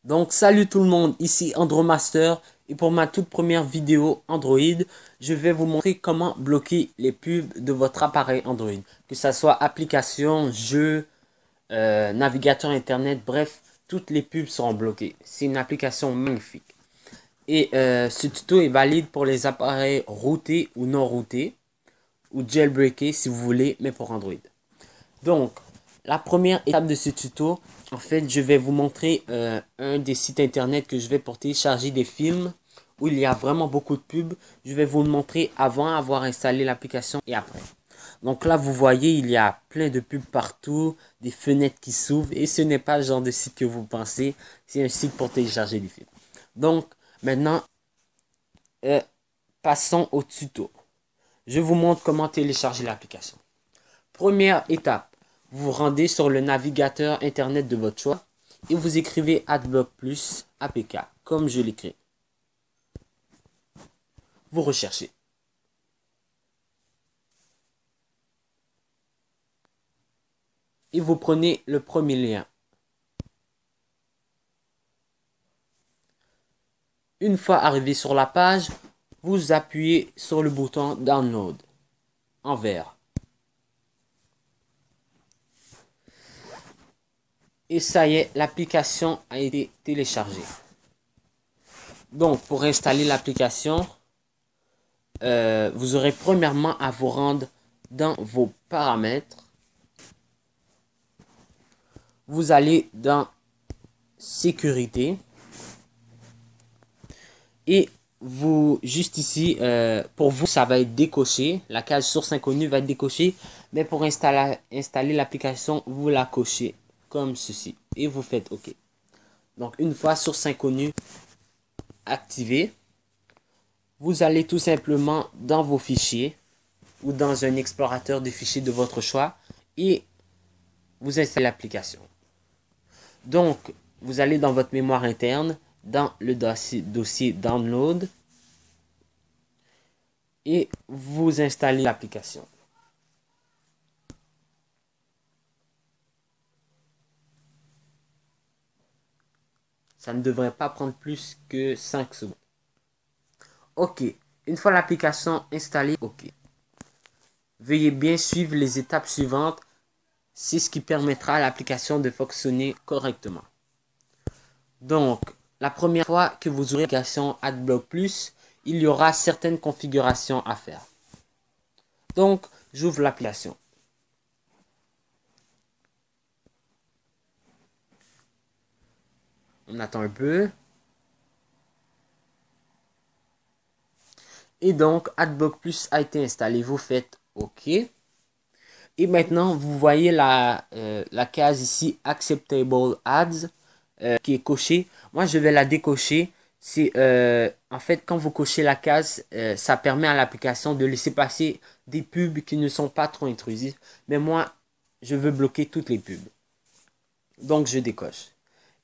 Donc salut tout le monde, ici Andromaster et pour ma toute première vidéo Android, je vais vous montrer comment bloquer les pubs de votre appareil Android. Que ce soit application, jeu, navigateur internet, bref, toutes les pubs seront bloquées. C'est une application magnifique. Et ce tuto est valide pour les appareils routés ou non routés, ou jailbreakés si vous voulez, mais pour Android. Donc, la première étape de ce tuto, en fait, je vais vous montrer un des sites internet que je vais pour télécharger des films où il y a vraiment beaucoup de pubs. Je vais vous le montrer avant d'avoir installé l'application et après. Donc là, vous voyez, il y a plein de pubs partout, des fenêtres qui s'ouvrent et ce n'est pas le genre de site que vous pensez. C'est un site pour télécharger des films. Donc, maintenant, passons au tuto. Je vous montre comment télécharger l'application. Première étape, vous vous rendez sur le navigateur internet de votre choix et vous écrivez Adblock Plus APK, comme je l'écris. Vous recherchez. Et vous prenez le premier lien. Une fois arrivé sur la page, vous appuyez sur le bouton Download en vert. Et ça y est, l'application a été téléchargée. Donc, pour installer l'application, vous aurez premièrement à vous rendre dans vos paramètres. Vous allez dans sécurité. Et vous, juste ici, pour vous, ça va être décoché. La case source inconnue va être décochée. Mais pour installer l'application, vous la cochez comme ceci. Et vous faites OK. Donc, une fois source inconnue activée, vous allez tout simplement dans vos fichiers ou dans un explorateur de fichiers de votre choix et vous installez l'application. Donc, vous allez dans votre mémoire interne, dans le dossier Download et vous installez l'application. Ça ne devrait pas prendre plus que 5 secondes. OK. Une fois l'application installée, OK. Veuillez bien suivre les étapes suivantes. C'est ce qui permettra à l'application de fonctionner correctement. Donc, la première fois que vous aurez l'application Adblock Plus, il y aura certaines configurations à faire. Donc, j'ouvre l'application. On attend un peu. Et donc, Adblock Plus a été installé. Vous faites OK. Et maintenant, vous voyez la case ici, Acceptable Ads, qui est cochée. Moi, je vais la décocher. C'est en fait, quand vous cochez la case, ça permet à l'application de laisser passer des pubs qui ne sont pas trop intrusives. Mais moi, je veux bloquer toutes les pubs. Donc, je décoche.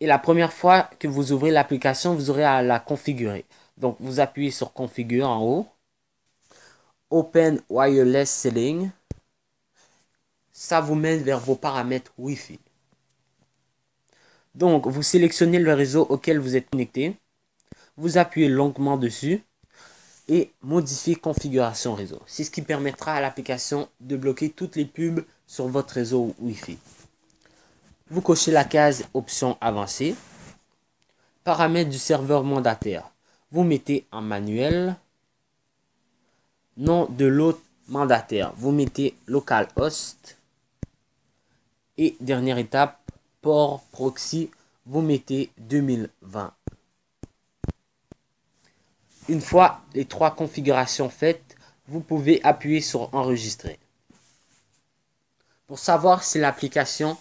Et la première fois que vous ouvrez l'application, vous aurez à la configurer. Donc, vous appuyez sur Configure en haut. Open Wireless Setting. Ça vous mène vers vos paramètres Wi-Fi. Donc, vous sélectionnez le réseau auquel vous êtes connecté. Vous appuyez longuement dessus et modifier configuration réseau. C'est ce qui permettra à l'application de bloquer toutes les pubs sur votre réseau Wi-Fi. Vous cochez la case option avancée. Paramètres du serveur mandataire. Vous mettez en manuel. Nom de l'autre mandataire. Vous mettez localhost. Et dernière étape, port proxy. Vous mettez 2020. Une fois les trois configurations faites, vous pouvez appuyer sur enregistrer. Pour savoir si l'application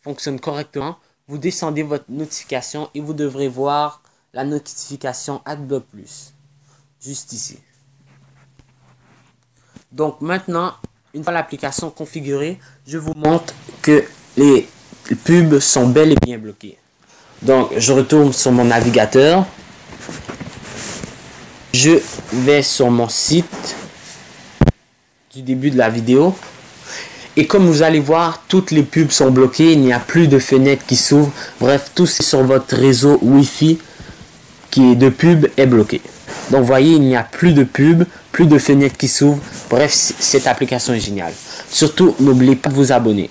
fonctionne correctement, vous descendez votre notification et vous devrez voir la notification Adblock Plus. Juste ici. Donc maintenant, une fois l'application configurée, je vous montre que les pubs sont bel et bien bloquées. Donc je retourne sur mon navigateur. Je vais sur mon site du début de la vidéo. Et comme vous allez voir, toutes les pubs sont bloquées, il n'y a plus de fenêtres qui s'ouvrent. Bref, tout sur votre réseau Wi-Fi qui est de pub est bloqué. Donc vous voyez, il n'y a plus de pub, plus de fenêtres qui s'ouvrent. Bref, cette application est géniale. Surtout, n'oubliez pas de vous abonner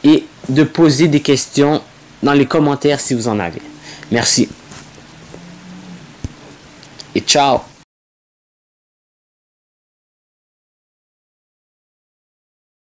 et de poser des questions dans les commentaires si vous en avez. Merci. Et ciao.